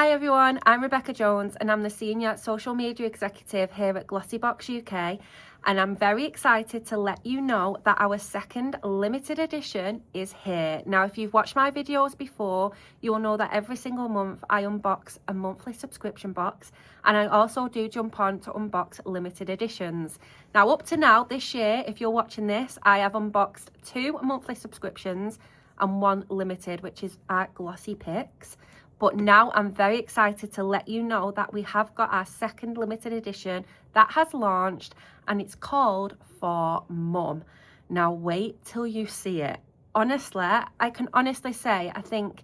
Hi everyone, I'm Rebecca Jones and I'm the Senior Social Media Executive here at Glossybox UK, and I'm very excited to let you know that our second limited edition is here. Now, if you've watched my videos before, you'll know that every single month I unbox a monthly subscription box, and I also do jump on to unbox limited editions. Now, up to now this year, if you're watching this, I have unboxed 2 monthly subscriptions and 1 limited, which is at Glossy Picks. But now I'm very excited to let you know that we have got our second limited edition that has launched, and it's called For Mum. Now wait till you see it. Honestly, I can honestly say, I think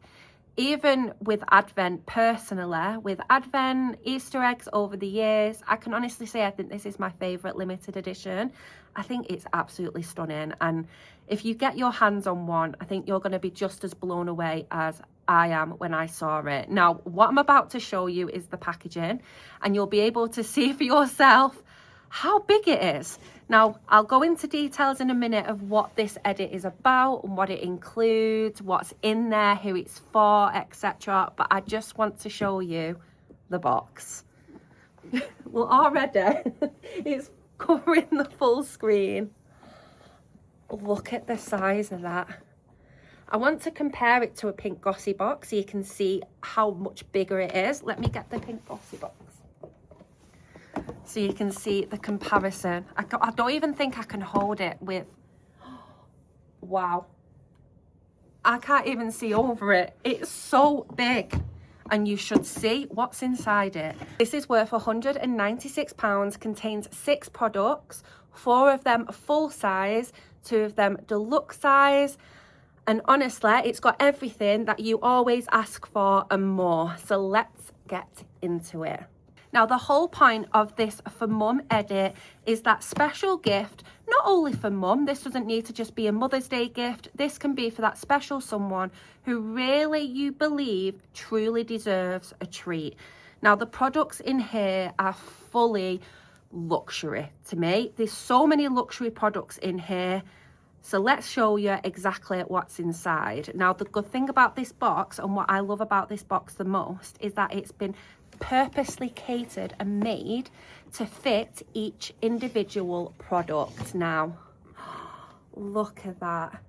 even with Advent personally, with Advent, Easter eggs over the years, I can honestly say I think this is my favourite limited edition. I think it's absolutely stunning, and if you get your hands on one, I think you're going to be just as blown away as I am when I saw it. Now, what I'm about to show you is the packaging, and you'll be able to see for yourself how big it is. Now, I'll go into details in a minute of what this edit is about and what it includes, what's in there, who it's for, etc. But I just want to show you the box. Well, already it's covering the full screen. Look at the size of that. I want to compare it to a pink Glossy box so you can see how much bigger it is. Let me get the pink Glossy box so you can see the comparison. I don't even think I can hold it with... Wow. I can't even see over it. It's so big. And you should see what's inside it. This is worth £196, contains 6 products, 4 of them full size, 2 of them deluxe size. And honestly, it's got everything that you always ask for and more. So let's get into it. Now, the whole point of this For Mum edit is that special gift, not only for mum. This doesn't need to just be a Mother's Day gift. This can be for that special someone who really you believe truly deserves a treat. Now, the products in here are fully luxury to me. There's so many luxury products in here. So let's show you exactly what's inside. Now, the good thing about this box, and what I love about this box the most, is that it's been purposely catered and made to fit each individual product. Now, look at that.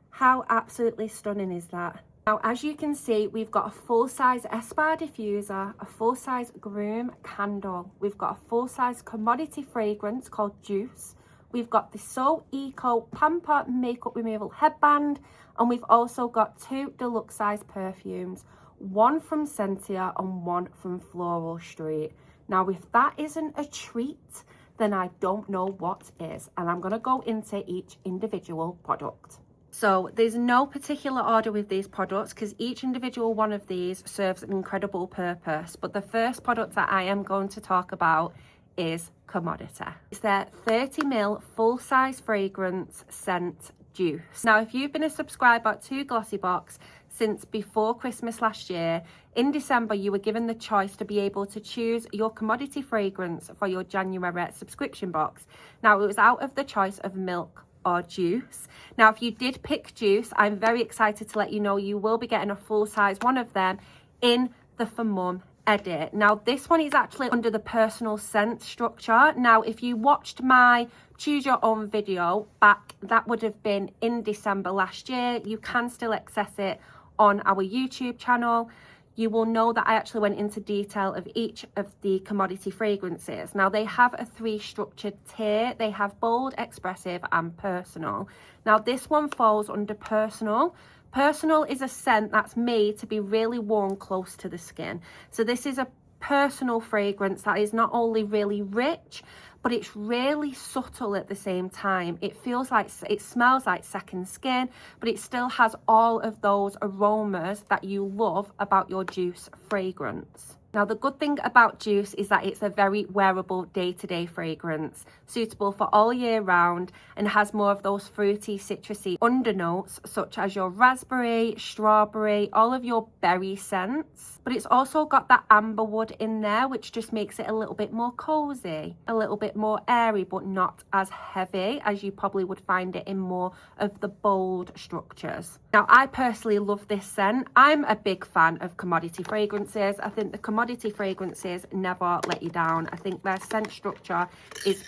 How absolutely stunning is that? Now, as you can see, we've got a full-size Espar diffuser, a full-size Gruum candle. We've got a full-size commodity fragrance called Juice. We've got the So Eco Pamper Makeup Removal Headband, and we've also got 2 deluxe size perfumes, 1 from Centia and 1 from Floral Street. Now, if that isn't a treat, then I don't know what is, and I'm going to go into each individual product. So there's no particular order with these products because each individual one of these serves an incredible purpose. But the first product that I am going to talk about is Commodity. It's their 30ml full-size fragrance scent Juice. Now, if you've been a subscriber to Glossybox since before Christmas last year, in December you were given the choice to be able to choose your commodity fragrance for your January subscription box. Now, it was out of the choice of milk or juice. Now, if you did pick Juice, I'm very excited to let you know you will be getting a full-size one of them in the For Mum edit. Now, this one is actually under the personal scent structure. Now, if you watched my choose your own video back, that would have been in December last year. You can still access it on our YouTube channel. You will know that I actually went into detail of each of the commodity fragrances. Now, they have a 3 structured tier. They have bold, expressive and personal. Now, this one falls under personal. Personal is a scent that's made to be really worn close to the skin. So this is a personal fragrance that is not only really rich, but it's really subtle at the same time. It feels like, it smells like second skin, but it still has all of those aromas that you love about your Juice fragrance. Now, the good thing about Juice is that it's a very wearable day-to-day fragrance, suitable for all year round, and has more of those fruity, citrusy undernotes, such as your raspberry, strawberry, all of your berry scents. But it's also got that amberwood in there, which just makes it a little bit more cozy, a little bit bit more airy, but not as heavy as you probably would find it in more of the bold structures. Now, I personally love this scent. I'm a big fan of commodity fragrances. I think the commodity fragrances never let you down. I think their scent structure is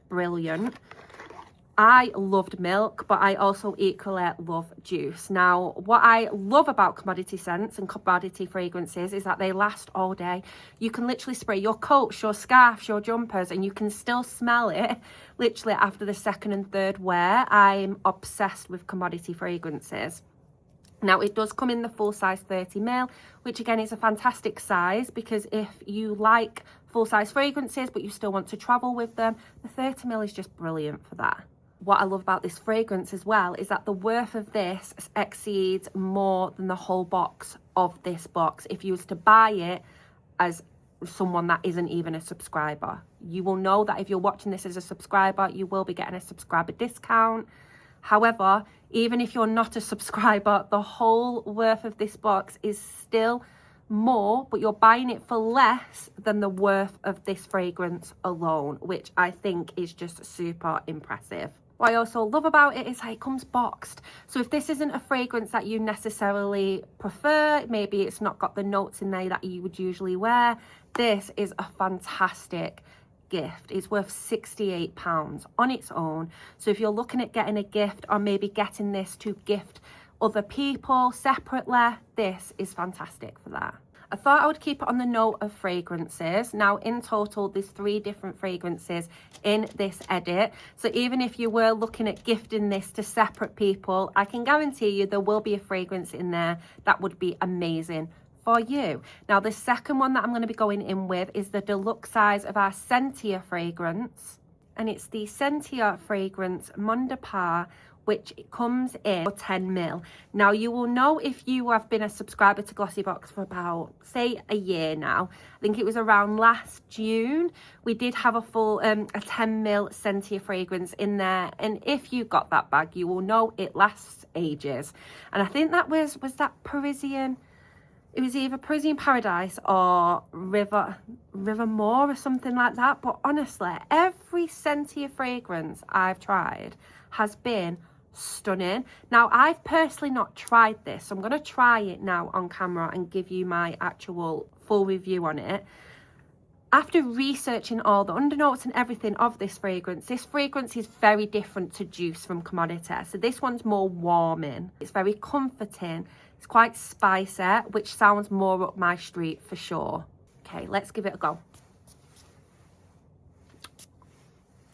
brilliant. I loved milk, but I also equally love juice. Now, what I love about commodity scents and commodity fragrances is that they last all day. You can literally spray your coats, your scarves, your jumpers, and you can still smell it literally after the second and third wear. I'm obsessed with commodity fragrances. Now, it does come in the full size 30ml, which again is a fantastic size, because if you like full size fragrances, but you still want to travel with them, the 30ml is just brilliant for that. What I love about this fragrance as well is that the worth of this exceeds more than the whole box of this box. If you was to buy it as someone that isn't even a subscriber, you will know that if you're watching this as a subscriber, you will be getting a subscriber discount. However, even if you're not a subscriber, the whole worth of this box is still more, but you're buying it for less than the worth of this fragrance alone, which I think is just super impressive. What I also love about it is how it comes boxed. So if this isn't a fragrance that you necessarily prefer, maybe it's not got the notes in there that you would usually wear, this is a fantastic gift. It's worth £68 on its own. So if you're looking at getting a gift, or maybe getting this to gift other people separately, this is fantastic for that. I thought I would keep it on the note of fragrances. Now, in total, there's 3 different fragrances in this edit. So even if you were looking at gifting this to separate people, I can guarantee you there will be a fragrance in there that would be amazing for you. Now, the second one that I'm going to be going in with is the deluxe size of our Sentier fragrance. And it's the Sentier Fragrance Monde de Pas, which comes in 10ml. Now, you will know if you have been a subscriber to Glossybox for about, say, a year now. I think it was around last June. We did have a full, a 10ml Sentier fragrance in there. And if you got that bag, you will know it lasts ages. And I think that was that Parisian, it was either Parisian Paradise or River More or something like that. But honestly, every Sentier fragrance I've tried has been stunning. Now, I've personally not tried this, so I'm going to try it now on camera and give you my actual full review on it. After researching all the undernotes and everything of this fragrance is very different to Juice from Commodity. So this one's more warming. It's very comforting. It's quite spicy, which sounds more up my street for sure. Okay, let's give it a go.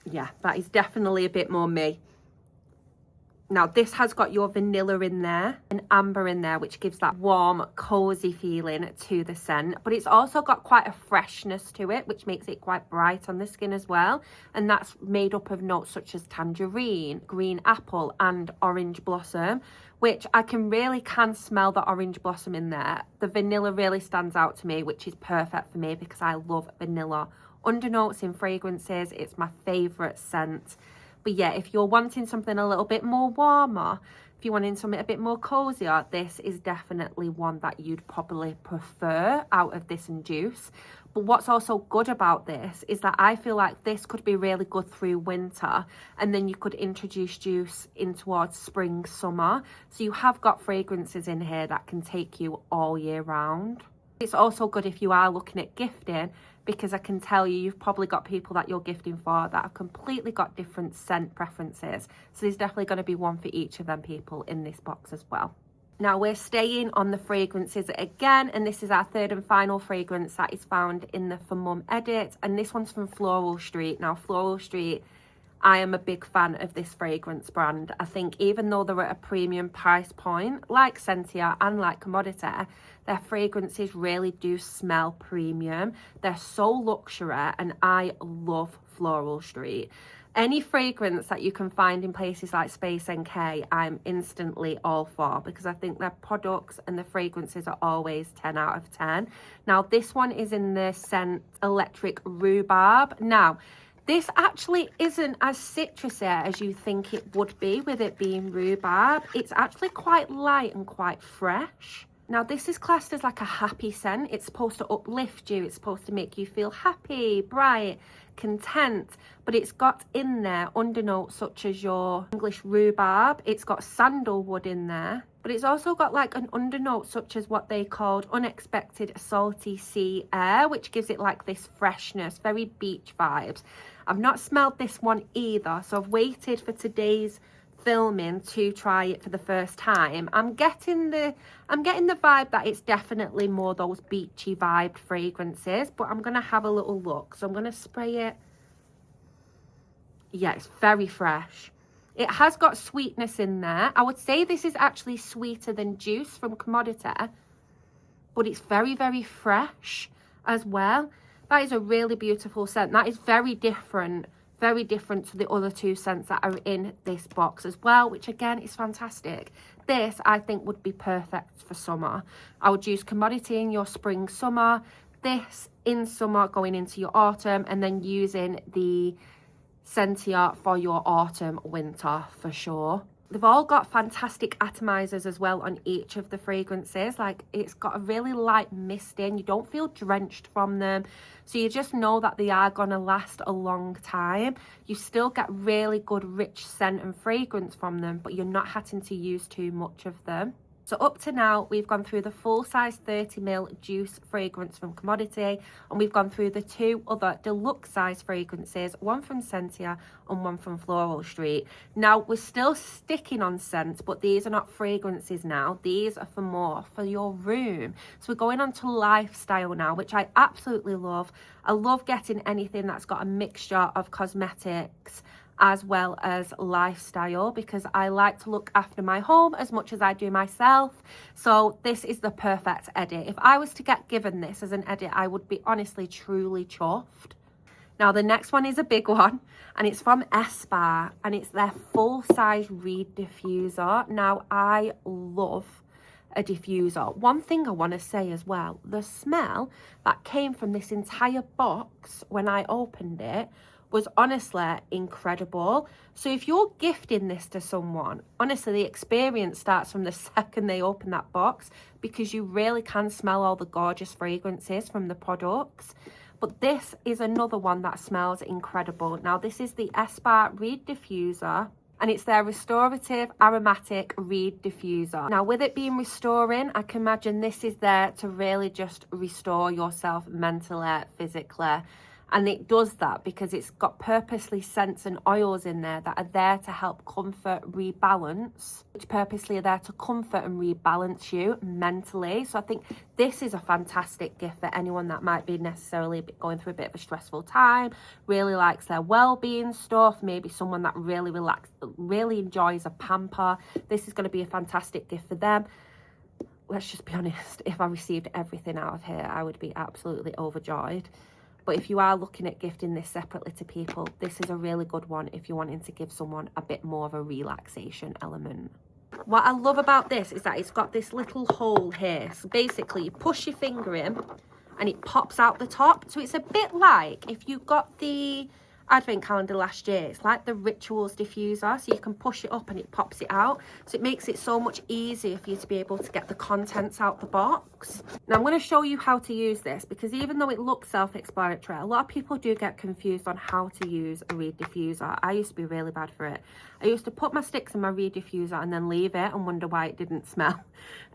Yeah, that is definitely a bit more me. Now, this has got your vanilla in there and amber in there, which gives that warm, cozy feeling to the scent. But it's also got quite a freshness to it, which makes it quite bright on the skin as well. And that's made up of notes such as tangerine, green apple and orange blossom, which I really can smell the orange blossom in there. The vanilla really stands out to me, which is perfect for me because I love vanilla undernotes in fragrances. It's my favourite scent. But yeah, if you're wanting something a little bit more warmer, if you're wanting something a bit more cozier, this is definitely one that you'd probably prefer out of this and Juice. But what's also good about this is that I feel like this could be really good through winter, and then you could introduce Juice in towards spring, summer. So you have got fragrances in here that can take you all year round. It's also good if you are looking at gifting, because I can tell you've probably got people that you're gifting for that have completely got different scent preferences. So there's definitely going to be one for each of them people in this box as well. Now, we're staying on the fragrances again, and this is our third and final fragrance that is found in the For Mum edit, and this one's from Floral Street. Now, Floral Street, I am a big fan of this fragrance brand. I think even though they're at a premium price point, like Centia and like Commodity, their fragrances really do smell premium. They're so luxury, and I love Floral Street. Any fragrance that you can find in places like Space NK, I'm instantly all for, because I think their products and the fragrances are always 10 out of 10. Now, this one is in the scent Electric Rhubarb. Now, this actually isn't as citrusy as you think it would be with it being rhubarb. It's actually quite light and quite fresh. Now this is classed as like a happy scent. It's supposed to uplift you. It's supposed to make you feel happy, bright, content. But it's got in there undernotes such as your English rhubarb. It's got sandalwood in there. But it's also got like an undernote such as what they called unexpected salty sea air, which gives it like this freshness, very beach vibes. I've not smelled this one either, so I've waited for today's filming to try it for the first time. I'm getting the vibe that it's definitely more those beachy vibed fragrances, but I'm gonna have a little look. So I'm gonna spray it. Yeah, it's very fresh. It has got sweetness in there. I would say this is actually sweeter than Juice from Commodity, but it's very, very fresh as well. That is a really beautiful scent. That is very different to the other two scents that are in this box as well, which again is fantastic. This I think would be perfect for summer. I would use Commodity in your spring, summer, this in summer going into your autumn, and then using the Centia for your autumn, winter for sure. They've all got fantastic atomizers as well on each of the fragrances. Like, it's got a really light mist in. You don't feel drenched from them. So you just know that they are going to last a long time. You still get really good rich scent and fragrance from them, but you're not having to use too much of them. So up to now, we've gone through the full size 30ml Juice fragrance from Commodity, and we've gone through the two other deluxe size fragrances, one from Centia and one from Floral Street. Now, we're still sticking on scents, but these are not fragrances now. These are for your room. So we're going on to lifestyle now, which I absolutely love. I love getting anything that's got a mixture of cosmetics as well as lifestyle, because I like to look after my home as much as I do myself. So this is the perfect edit. If I was to get given this as an edit, I would be honestly truly chuffed. Now the next one is a big one, and it's from Espar, and it's their full-size reed diffuser. Now I love a diffuser. One thing I want to say as well, the smell that came from this entire box when I opened it was honestly incredible. So if you're gifting this to someone, honestly, the experience starts from the second they open that box, because you really can smell all the gorgeous fragrances from the products. But this is another one that smells incredible. Now this is the Espar Reed Diffuser, and it's their restorative aromatic reed diffuser. Now with it being restoring, I can imagine this is there to really just restore yourself mentally, physically. And it does that because it's got purposely scents and oils in there that are there to help comfort, rebalance, which purposely are there to comfort and rebalance you mentally. So I think this is a fantastic gift for anyone that might be necessarily going through a bit of a stressful time, really likes their well-being stuff, maybe someone that really enjoys a pamper. This is going to be a fantastic gift for them. Let's just be honest, if I received everything out of here, I would be absolutely overjoyed. But if you are looking at gifting this separately to people, this is a really good one if you're wanting to give someone a bit more of a relaxation element. What I love about this is that it's got this little hole here. So basically you push your finger in and it pops out the top. So it's a bit like if you got the advent calendar last year, it's like the Rituals diffuser, so you can push it up and it pops it out, so it makes it so much easier for you to be able to get the contents out the box. Now I'm going to show you how to use this, because even though it looks self-explanatory, a lot of people do get confused on how to use a reed diffuser. I used to be really bad for it. I used to put my sticks in my reed diffuser and then leave it and wonder why it didn't smell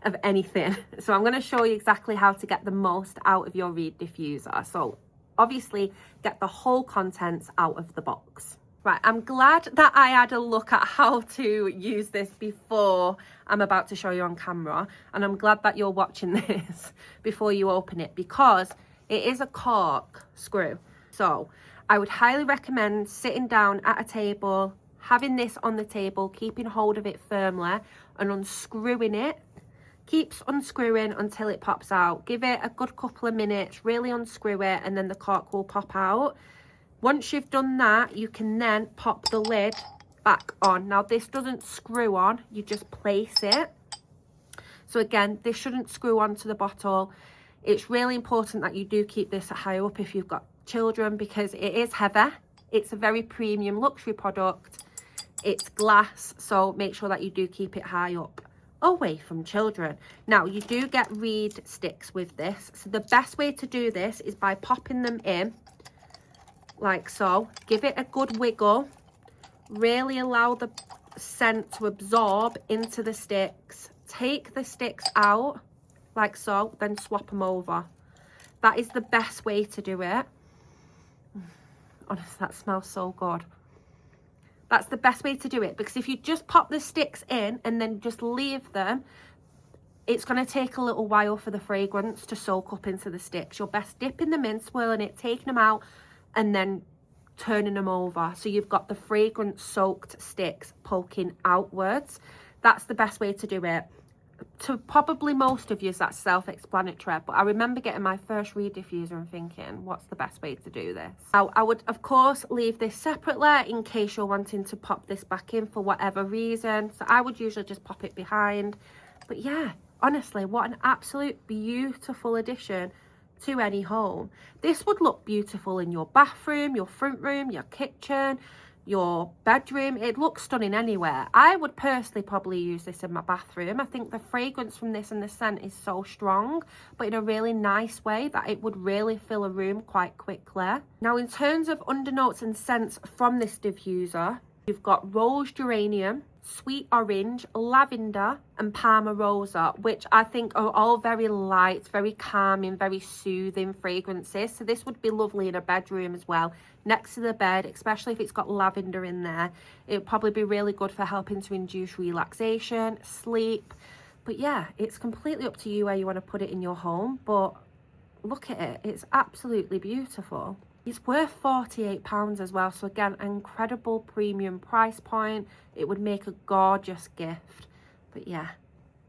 of anything. So I'm going to show you exactly how to get the most out of your reed diffuser. So obviously get the whole contents out of the box. Right, I'm glad that I had a look at how to use this before I'm about to show you on camera, and I'm glad that you're watching this before you open it, because it is a cork screw. So I would highly recommend sitting down at a table, having this on the table, keeping hold of it firmly and unscrewing it. Keeps unscrewing until it pops out. Give it a good couple of minutes, really unscrew it, and then the cork will pop out. Once you've done that, you can then pop the lid back on. Now this doesn't screw on, you just place it. So again, this shouldn't screw onto the bottle. It's really important that you do keep this high up if you've got children, because it is heavy. It's a very premium luxury product. It's glass, so make sure that you do keep it high up away from children. Now, you do get reed sticks with this. So the best way to do this is by popping them in like so. Give it a good wiggle. Really allow the scent to absorb into the sticks. Take the sticks out like so, then swap them over. That is the best way to do it. Honestly, that smells so good. That's the best way to do it, because if you just pop the sticks in and then just leave them, it's going to take a little while for the fragrance to soak up into the sticks. You're best dipping them in, swirling it, taking them out, and then turning them over. So you've got the fragrance soaked sticks poking outwards. That's the best way to do it. To probably most of you, that's self-explanatory, but I remember getting my first reed diffuser and thinking, what's the best way to do this? Now, I would of course leave this separately in case you're wanting to pop this back in for whatever reason. So I would usually just pop it behind. But yeah, honestly, what an absolute beautiful addition to any home. This would look beautiful in your bathroom, your front room, your kitchen, your bedroom. It looks stunning anywhere. I would personally probably use this in my bathroom. I think the fragrance from this and the scent is so strong, but in a really nice way that it would really fill a room quite quickly. Now, in terms of undernotes and scents from this diffuser, you've got rose geranium, sweet orange, lavender and Parma Rosa, which I think are all very light, very calming, very soothing fragrances. So this would be lovely in a bedroom as well, next to the bed, especially if it's got lavender in there. It would probably be really good for helping to induce relaxation, sleep. But yeah, it's completely up to you where you want to put it in your home, but look at it, it's absolutely beautiful. It's worth £48 as well, so again, an incredible premium price point. It would make a gorgeous gift. But yeah,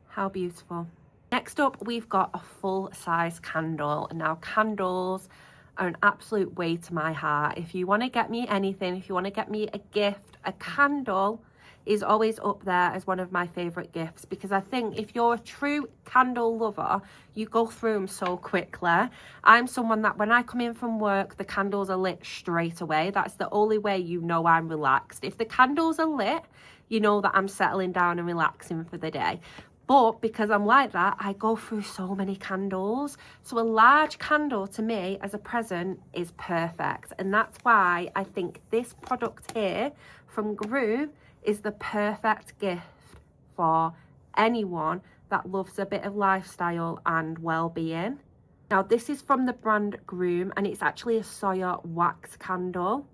how beautiful. Next up, we've got a full-size candle. And now candles are an absolute way to my heart. If you want to get me anything, if you want to get me a gift, a candle is always up there as one of my favorite gifts, because I think if you're a true candle lover, you go through them so quickly. I'm someone that when I come in from work, the candles are lit straight away. That's the only way you know I'm relaxed. If the candles are lit, you know that I'm settling down and relaxing for the day. But because I'm like that, I go through so many candles. So a large candle to me as a present is perfect. And that's why I think this product here from Groom is the perfect gift for anyone that loves a bit of lifestyle and well-being. Now, this is from the brand Groom, and it's actually a soya wax candle.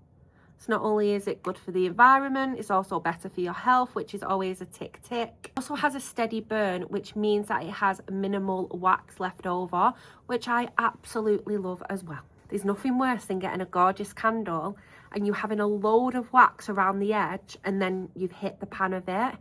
So not only is it good for the environment, it's also better for your health, which is always a tick. It also has a steady burn, which means that it has minimal wax left over, which I absolutely love as well. There's nothing worse than getting a gorgeous candle and you having a load of wax around the edge, and then you've hit the pan of it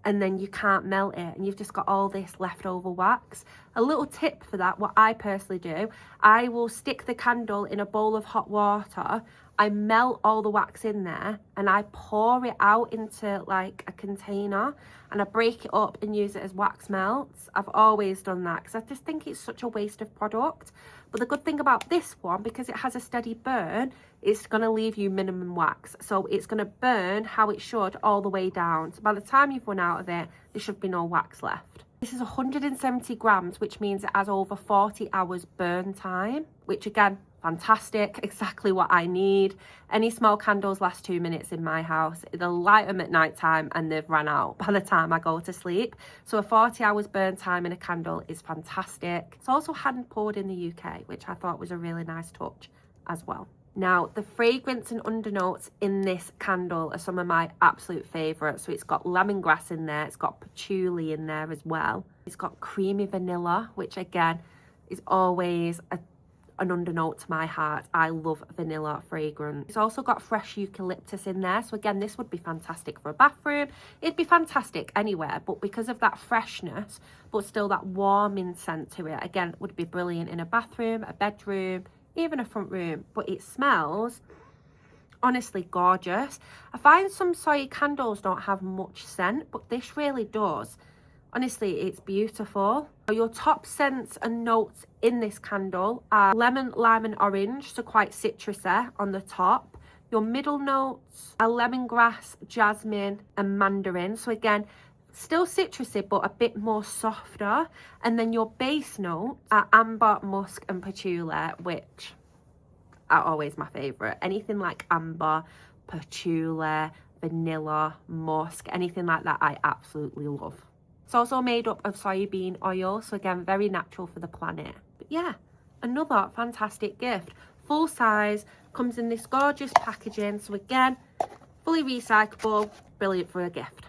and then you can't melt it and you've just got all this leftover wax. A little tip for that, what I personally do, I will stick the candle in a bowl of hot water, I melt all the wax in there and I pour it out into like a container and I break it up and use it as wax melts. I've always done that because I just think it's such a waste of product. But the good thing about this one, because it has a steady burn, it's going to leave you minimum wax. So it's going to burn how it should all the way down. So by the time you've run out of it, there should be no wax left. This is 170 grams, which means it has over 40 hours burn time, which again, fantastic, exactly what I need. Any small candles last 2 minutes in my house. They'll light them at night time and they've run out by the time I go to sleep. So a 40 hours burn time in a candle is fantastic. It's also hand poured in the UK, which I thought was a really nice touch as well. Now, the fragrance and undernotes in this candle are some of my absolute favourites. So it's got lemongrass in there, it's got patchouli in there as well. It's got creamy vanilla, which again is always an undernote to my heart. I love vanilla fragrance. It's also got fresh eucalyptus in there. So again, this would be fantastic for a bathroom. It'd be fantastic anywhere, but because of that freshness, but still that warming scent to it, again, it would be brilliant in a bathroom, a bedroom, even a front room. But it smells honestly gorgeous. I find some soy candles don't have much scent, but this really does. Honestly, it's beautiful. Your top scents and notes in this candle are lemon, lime and orange, so quite citrusy on the top. Your middle notes are lemongrass, jasmine and mandarin. So again, still citrusy, but a bit more softer. And then your base notes are amber, musk and patchouli, which are always my favourite. Anything like amber, patchouli, vanilla, musk, anything like that I absolutely love. It's also made up of soybean oil, so again, very natural for the planet. But yeah, another fantastic gift. Full size, comes in this gorgeous packaging, so again, fully recyclable, brilliant for a gift.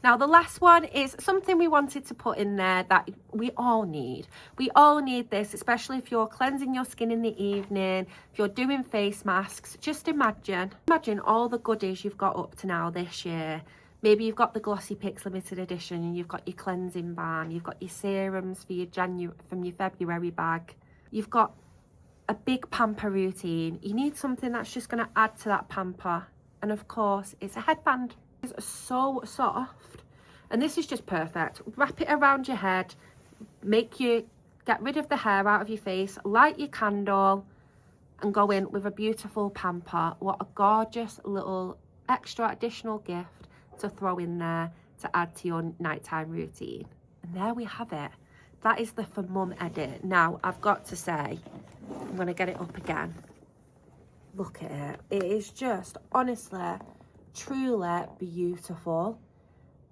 Now the last one is something we wanted to put in there that we all need. We all need this, especially if you're cleansing your skin in the evening, if you're doing face masks. Just imagine all the goodies you've got up to now this year. Maybe you've got the Glossy Picks limited edition, and you've got your cleansing balm, you've got your serums for your from your February bag. You've got a big pamper routine. You need something that's just going to add to that pamper. And of course, it's a headband. It's so soft, and this is just perfect. Wrap it around your head, get rid of the hair out of your face, light your candle and go in with a beautiful pamper. What a gorgeous little extra additional gift to throw in there to add to your nighttime routine. And there we have it. That is the For Mum edit. Now I've got to say, I'm going to get it up again. Look at it. It is just honestly truly beautiful,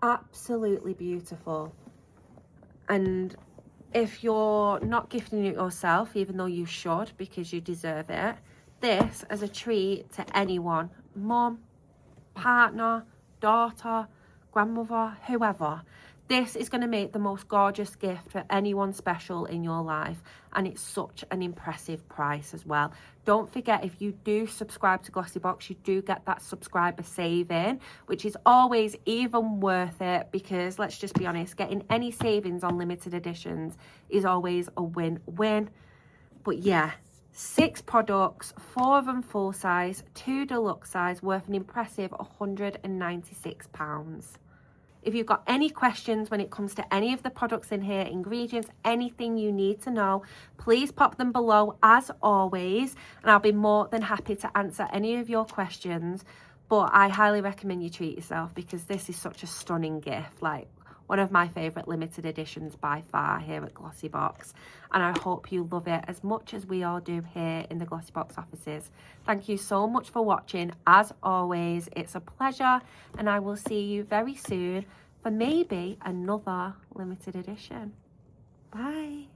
absolutely beautiful. And if you're not gifting it yourself, even though you should because you deserve it, this as a treat to anyone, mum, partner, daughter, grandmother, whoever. This is going to make the most gorgeous gift for anyone special in your life, and it's such an impressive price as well. Don't forget, if you do subscribe to Glossybox, you do get that subscriber saving, which is always even worth it, because let's just be honest, getting any savings on limited editions is always a win-win. But yeah, 6 products, 4 of them full size, 2 deluxe size, worth an impressive £196. If you've got any questions when it comes to any of the products in here, ingredients, anything you need to know, please pop them below as always, and I'll be more than happy to answer any of your questions. But I highly recommend you treat yourself, because this is such a stunning gift, like one of my favourite limited editions by far here at Glossybox, and I hope you love it as much as we all do here in the Glossybox offices. Thank you so much for watching. As always, it's a pleasure, and I will see you very soon for maybe another limited edition. Bye.